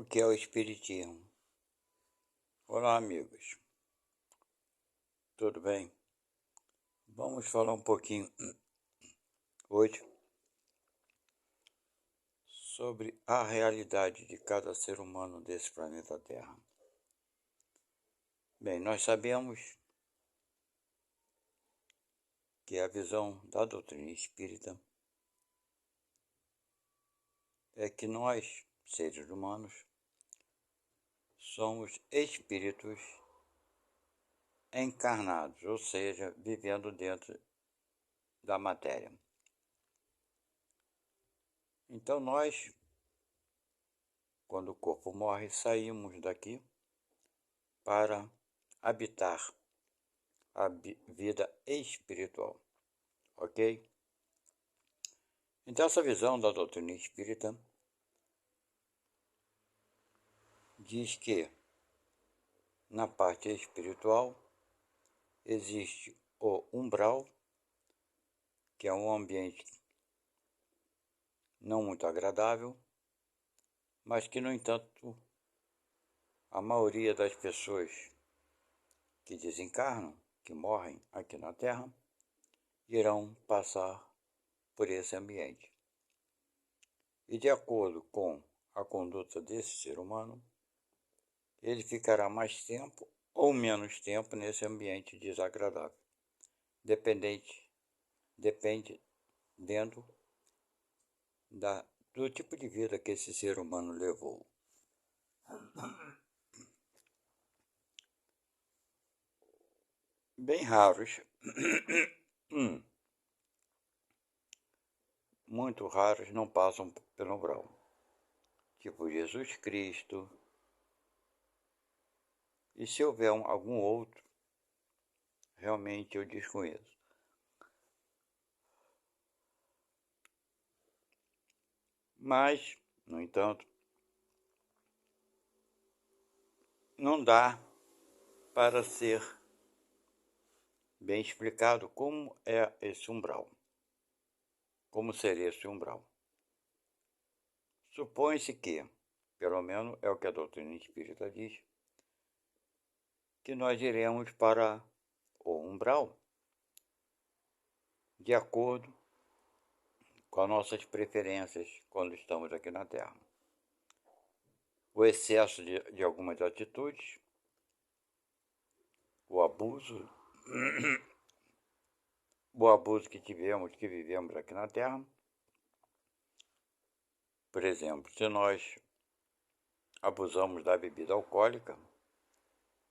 O que é o Espiritismo? Olá, amigos. Tudo bem? Vamos falar um pouquinho hoje sobre a realidade de cada ser humano desse planeta Terra. Bem, nós sabemos que a visão da doutrina espírita é que nós, seres humanos, somos espíritos encarnados, ou seja, vivendo dentro da matéria. Então nós, quando o corpo morre, saímos daqui para habitar a vida espiritual, ok? Então essa visão da doutrina espírita diz que na parte espiritual existe o umbral, que é um ambiente não muito agradável, mas que, no entanto, a maioria das pessoas que desencarnam, que morrem aqui na Terra, irão passar por esse ambiente. E de acordo com a conduta desse ser humano, ele ficará mais tempo ou menos tempo nesse ambiente desagradável, dependendo do tipo de vida que esse ser humano levou. Bem raros, muito raros não passam pelo umbral, tipo Jesus Cristo, e se houver algum outro, realmente eu desconheço. Mas, no entanto, não dá para ser bem explicado como é esse umbral. Como seria esse umbral? Supõe-se que, pelo menos é o que a doutrina espírita diz, que nós iremos para o umbral de acordo com as nossas preferências quando estamos aqui na Terra. O excesso de algumas atitudes, o abuso que vivemos aqui na Terra. Por exemplo, se nós abusamos da bebida alcoólica,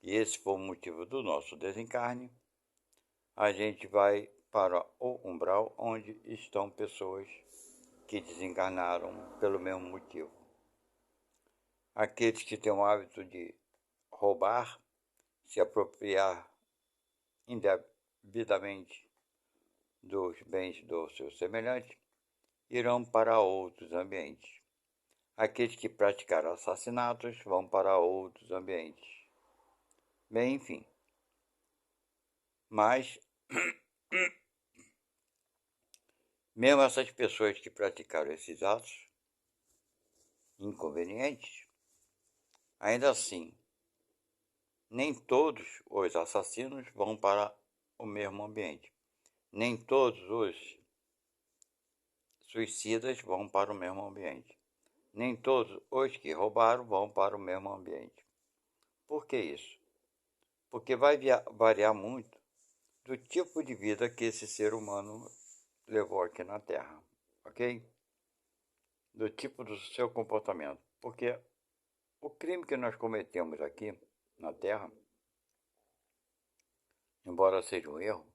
e esse for o motivo do nosso desencarne, a gente vai para o umbral onde estão pessoas que desencarnaram pelo mesmo motivo. Aqueles que têm o hábito de roubar, se apropriar indevidamente dos bens do seu semelhante, irão para outros ambientes. Aqueles que praticaram assassinatos vão para outros ambientes. Bem, enfim. Mas, mesmo essas pessoas que praticaram esses atos inconvenientes, ainda assim, nem todos os assassinos vão para o mesmo ambiente. Nem todos os suicidas vão para o mesmo ambiente. Nem todos os que roubaram vão para o mesmo ambiente. Por que isso? Porque vai variar muito do tipo de vida que esse ser humano levou aqui na Terra, ok? Do tipo do seu comportamento. Porque o crime que nós cometemos aqui na Terra, embora seja um erro,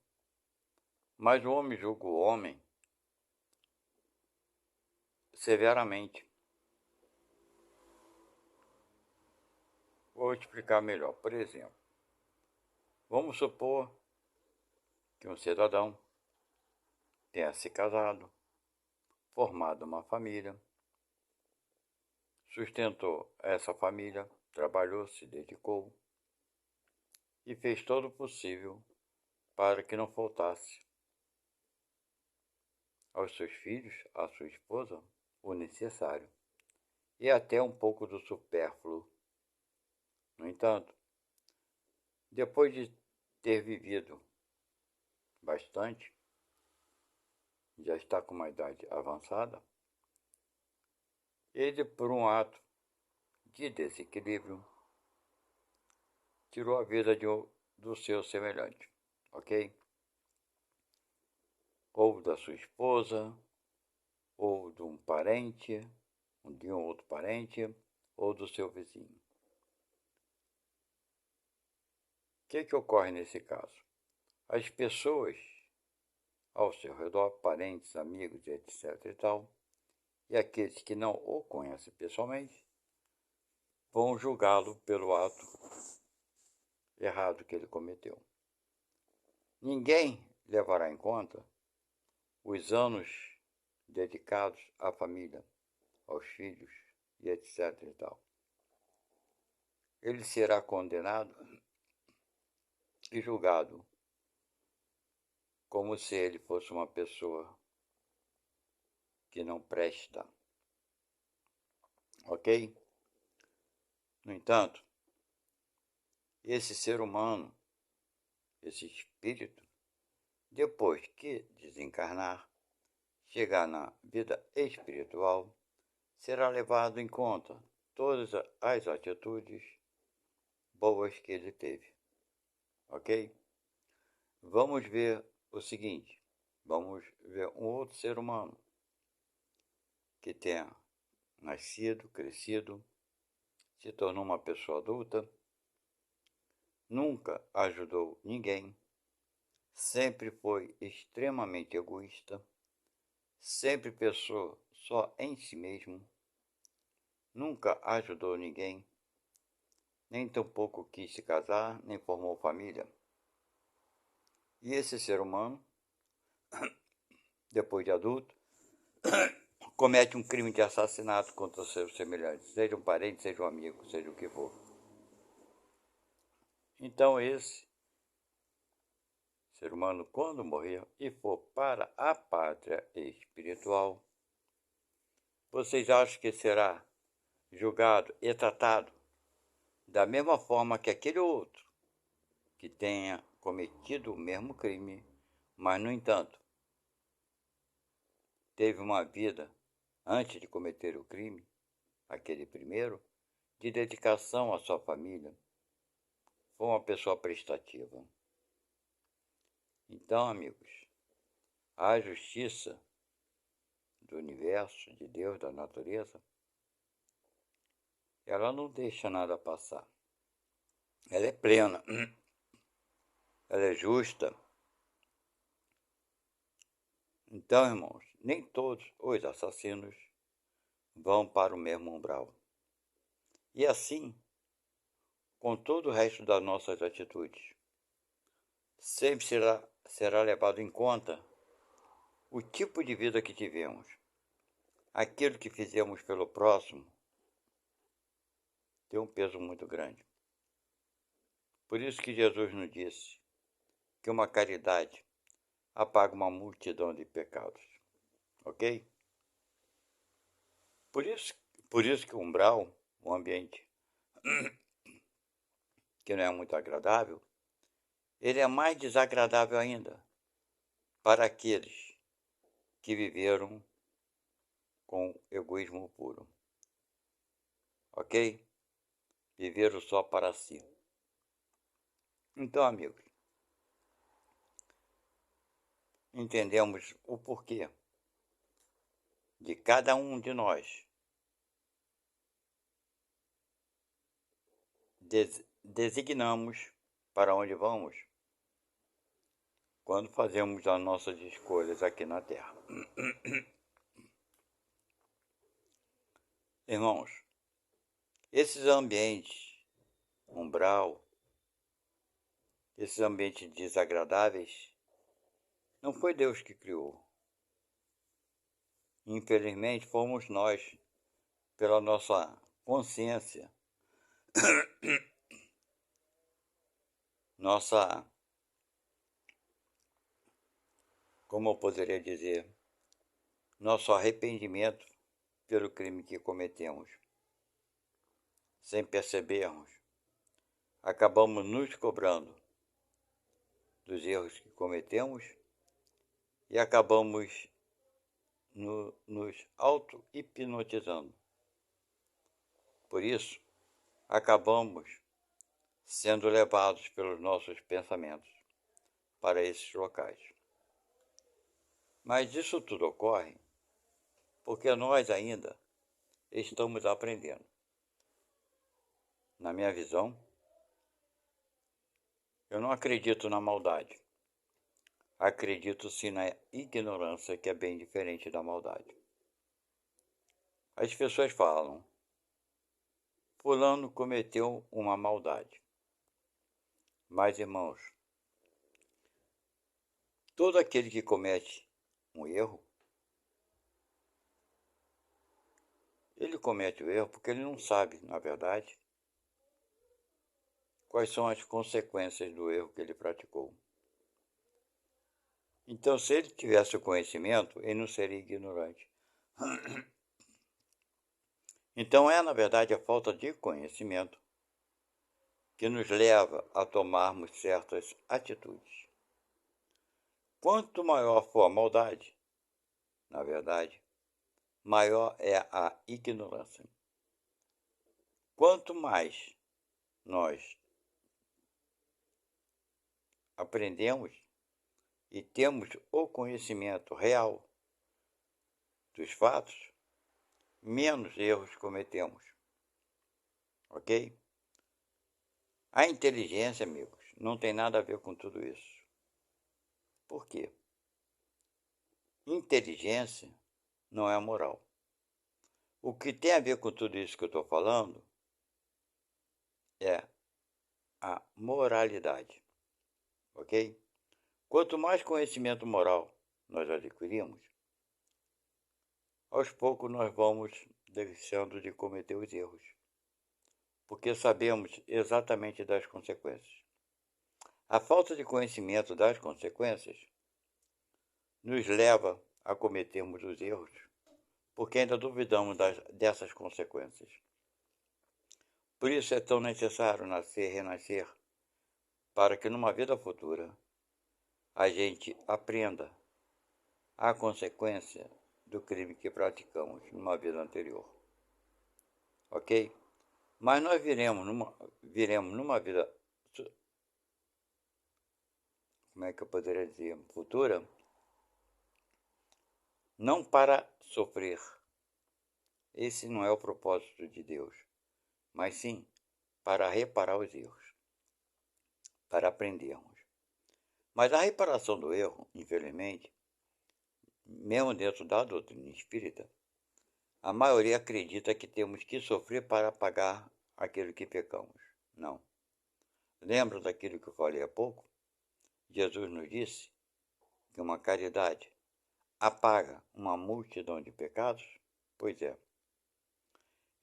mas o homem julga o homem severamente. Vou explicar melhor. Por exemplo, vamos supor que um cidadão tenha se casado, formado uma família, sustentou essa família, trabalhou, se dedicou e fez todo o possível para que não faltasse aos seus filhos, à sua esposa, o necessário. e até um pouco do supérfluo. No entanto, depois de ter vivido bastante, já está com uma idade avançada, ele, por um ato de desequilíbrio, tirou a vida do seu semelhante, ok? Ou da sua esposa, ou de um parente, de um outro parente, ou do seu vizinho. O que ocorre nesse caso? As pessoas ao seu redor, parentes, amigos, etc. e tal, e aqueles que não o conhecem pessoalmente, vão julgá-lo pelo ato errado que ele cometeu. Ninguém levará em conta os anos dedicados à família, aos filhos e etc. e tal. Ele será condenado e julgado como se ele fosse uma pessoa que não presta. Ok? No entanto, esse ser humano, esse espírito, depois que desencarnar, chegar na vida espiritual, será levado em conta todas as atitudes boas que ele teve. Ok? Vamos ver o seguinte, vamos ver um outro ser humano que tenha nascido, crescido, se tornou uma pessoa adulta, nunca ajudou ninguém, sempre foi extremamente egoísta, sempre pensou só em si mesmo, nunca ajudou ninguém, nem tampouco quis se casar, nem formou família. E esse ser humano, depois de adulto, comete um crime de assassinato contra seus semelhantes, seja um parente, seja um amigo, seja o que for. Então esse ser humano, quando morrer e for para a pátria espiritual, vocês acham que será julgado e tratado da mesma forma que aquele outro que tenha cometido o mesmo crime, mas, no entanto, teve uma vida, antes de cometer o crime, aquele primeiro, de dedicação à sua família, foi uma pessoa prestativa. Então, amigos, a justiça do universo, de Deus, da natureza, ela não deixa nada passar. Ela é plena, ela é justa. Então, irmãos, nem todos os assassinos vão para o mesmo umbral. E assim, com todo o resto das nossas atitudes, sempre será levado em conta o tipo de vida que tivemos. Aquilo que fizemos pelo próximo tem um peso muito grande. Por isso que Jesus nos disse que uma caridade apaga uma multidão de pecados. Ok? Por isso que o umbral, um ambiente que não é muito agradável, ele é mais desagradável ainda para aqueles que viveram com egoísmo puro. Ok? Viveram só para si. Então, amigos, entendemos o porquê de cada um de nós designamos para onde vamos quando fazemos as nossas escolhas aqui na Terra. Irmãos, esses ambientes, umbral, esses ambientes desagradáveis, não foi Deus que criou. Infelizmente, fomos nós, pela nossa consciência, nossa, como eu poderia dizer, nosso arrependimento pelo crime que cometemos. Sem percebermos, acabamos nos cobrando dos erros que cometemos e acabamos nos auto-hipnotizando. Por isso, acabamos sendo levados pelos nossos pensamentos para esses locais. Mas isso tudo ocorre porque nós ainda estamos aprendendo. Na minha visão, eu não acredito na maldade. Acredito sim na ignorância, que é bem diferente da maldade. As pessoas falam: fulano cometeu uma maldade. Mas, irmãos, todo aquele que comete um erro, ele comete o erro porque ele não sabe, na verdade, quais são as consequências do erro que ele praticou. Então, se ele tivesse o conhecimento, ele não seria ignorante. Então, na verdade, a falta de conhecimento que nos leva a tomarmos certas atitudes. Quanto maior for a maldade, na verdade, maior é a ignorância. Quanto mais nós aprendemos e temos o conhecimento real dos fatos, menos erros cometemos. Ok? A inteligência, amigos, não tem nada a ver com tudo isso. Por quê? Inteligência não é moral. O que tem a ver com tudo isso que eu estou falando é a moralidade. Ok? Quanto mais conhecimento moral nós adquirimos, aos poucos nós vamos deixando de cometer os erros, porque sabemos exatamente das consequências. A falta de conhecimento das consequências nos leva a cometermos os erros, porque ainda duvidamos dessas consequências. Por isso é tão necessário nascer e renascer, para que numa vida futura a gente aprenda a consequência do crime que praticamos numa vida anterior. Ok? Mas nós viremos numa vida, como é que eu poderia dizer, futura, não para sofrer. Esse não é o propósito de Deus, mas sim para reparar os erros, para aprendermos. Mas a reparação do erro, infelizmente, mesmo dentro da doutrina espírita, a maioria acredita que temos que sofrer para pagar aquilo que pecamos. Não. Lembra daquilo que eu falei há pouco? Jesus nos disse que uma caridade apaga uma multidão de pecados? Pois é.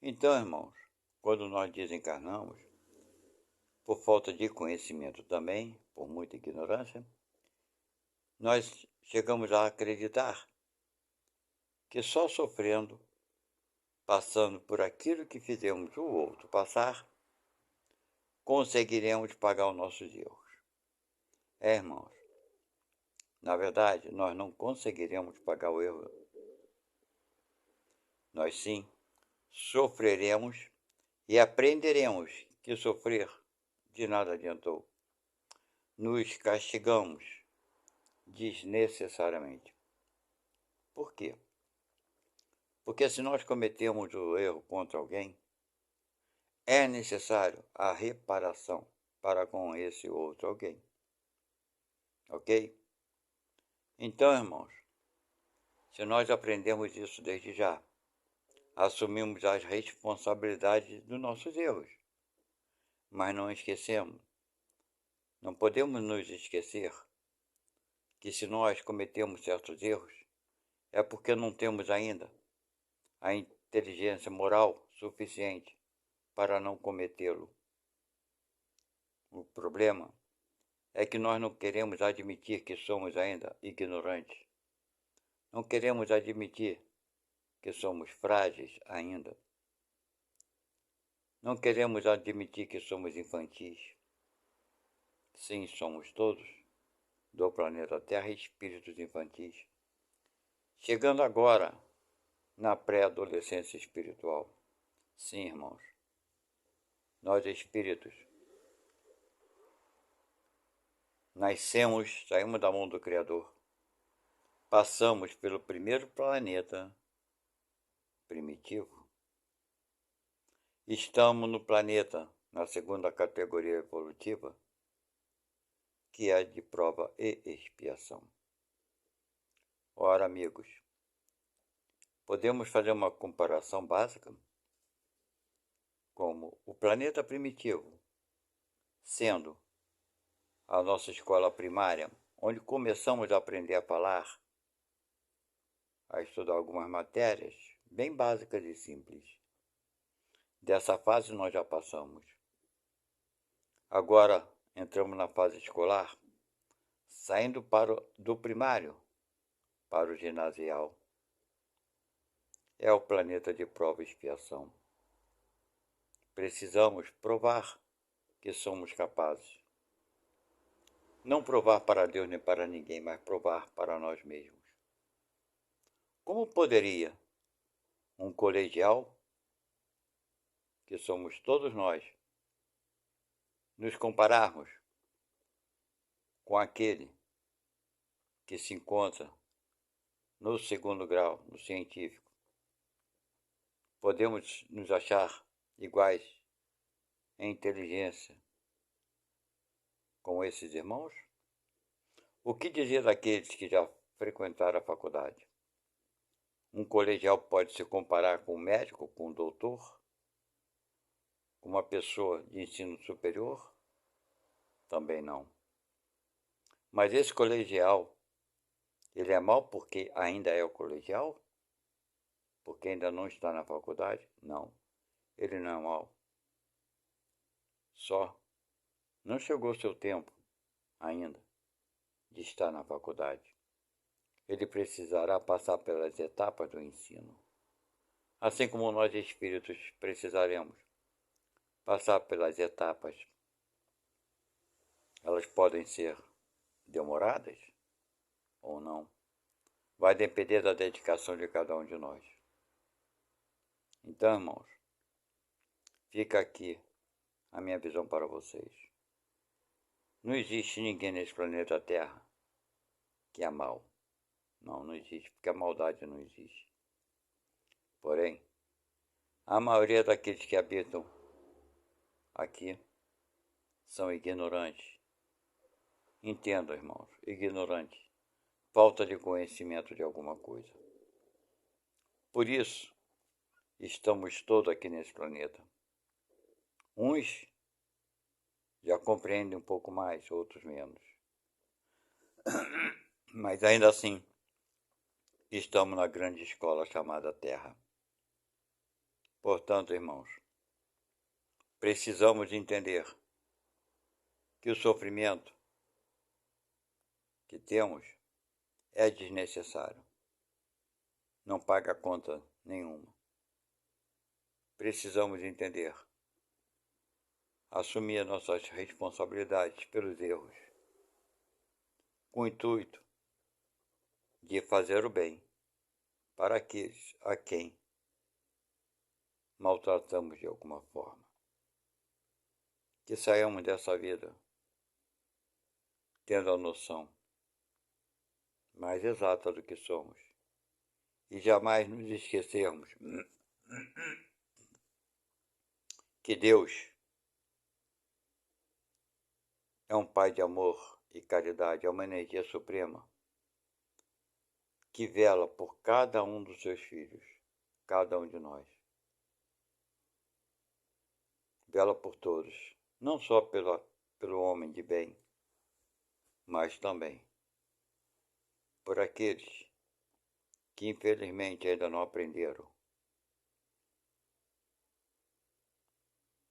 Então, irmãos, quando nós desencarnamos, por falta de conhecimento também, por muita ignorância, nós chegamos a acreditar que só sofrendo, passando por aquilo que fizemos o outro passar, conseguiremos pagar os nossos erros. Irmãos, na verdade, nós não conseguiremos pagar o erro. Nós sim sofreremos e aprenderemos que sofrer de nada adiantou. Nos castigamos desnecessariamente. Por quê? Porque se nós cometemos o erro contra alguém, é necessário a reparação para com esse outro alguém. Ok? Então, irmãos, se nós aprendemos isso desde já, assumimos as responsabilidades dos nossos erros, mas não esquecemos, não podemos nos esquecer que se nós cometemos certos erros, é porque não temos ainda a inteligência moral suficiente para não cometê-lo. O problema é que nós não queremos admitir que somos ainda ignorantes. Não queremos admitir que somos frágeis ainda. Não queremos admitir que somos infantis. Sim, somos todos do planeta Terra espíritos infantis, chegando agora na pré-adolescência espiritual. Sim, irmãos, nós espíritos nascemos, saímos da mão do Criador, passamos pelo primeiro planeta primitivo, estamos no planeta, na segunda categoria evolutiva, que é de prova e expiação. Ora, amigos, podemos fazer uma comparação básica? Como o planeta primitivo, sendo a nossa escola primária, onde começamos a aprender a falar, a estudar algumas matérias bem básicas e simples. Dessa fase nós já passamos. Agora entramos na fase escolar, saindo do primário para o ginasial. É o planeta de prova e expiação. Precisamos provar que somos capazes. Não provar para Deus nem para ninguém, mas provar para nós mesmos. Como poderia um colegial, que somos todos nós, nos compararmos com aquele que se encontra no segundo grau, no científico? Podemos nos achar iguais em inteligência com esses irmãos? O que dizer daqueles que já frequentaram a faculdade? Um colegial pode se comparar com um médico, com um doutor, com uma pessoa de ensino superior? Também não. Mas esse colegial, ele é mau porque ainda é o colegial? Porque ainda não está na faculdade? Não, ele não é mau. Só não chegou o seu tempo ainda de estar na faculdade. Ele precisará passar pelas etapas do ensino. Assim como nós espíritos precisaremos passar pelas etapas. Elas podem ser demoradas ou não. Vai depender da dedicação de cada um de nós. Então, irmãos, fica aqui a minha visão para vocês. Não existe ninguém nesse planeta Terra que é mau. Não existe, porque a maldade não existe. Porém, a maioria daqueles que habitam aqui são ignorantes. Entendam, irmãos, ignorantes. Falta de conhecimento de alguma coisa. Por isso, estamos todos aqui nesse planeta. Uns já compreendem um pouco mais, outros menos. Mas ainda assim, estamos na grande escola chamada Terra. Portanto, irmãos, precisamos entender que o sofrimento que temos é desnecessário. Não paga conta nenhuma. Precisamos entender, assumir as nossas responsabilidades pelos erros, com o intuito de fazer o bem para aqueles a quem maltratamos de alguma forma. Que saiamos dessa vida tendo a noção mais exata do que somos e jamais nos esquecermos que Deus é um Pai de amor e caridade, é uma energia suprema que vela por cada um dos seus filhos, cada um de nós. Vela por todos, não só pelo homem de bem, mas também por aqueles que infelizmente ainda não aprenderam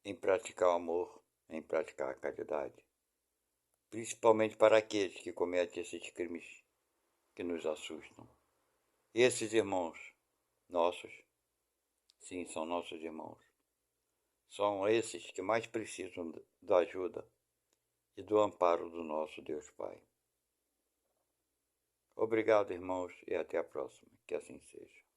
em praticar o amor, em praticar a caridade. Principalmente para aqueles que cometem esses crimes que nos assustam. Esses irmãos nossos. Sim, são nossos irmãos. São esses que mais precisam da ajuda e do amparo do nosso Deus Pai. Obrigado, irmãos, e até a próxima. Que assim seja.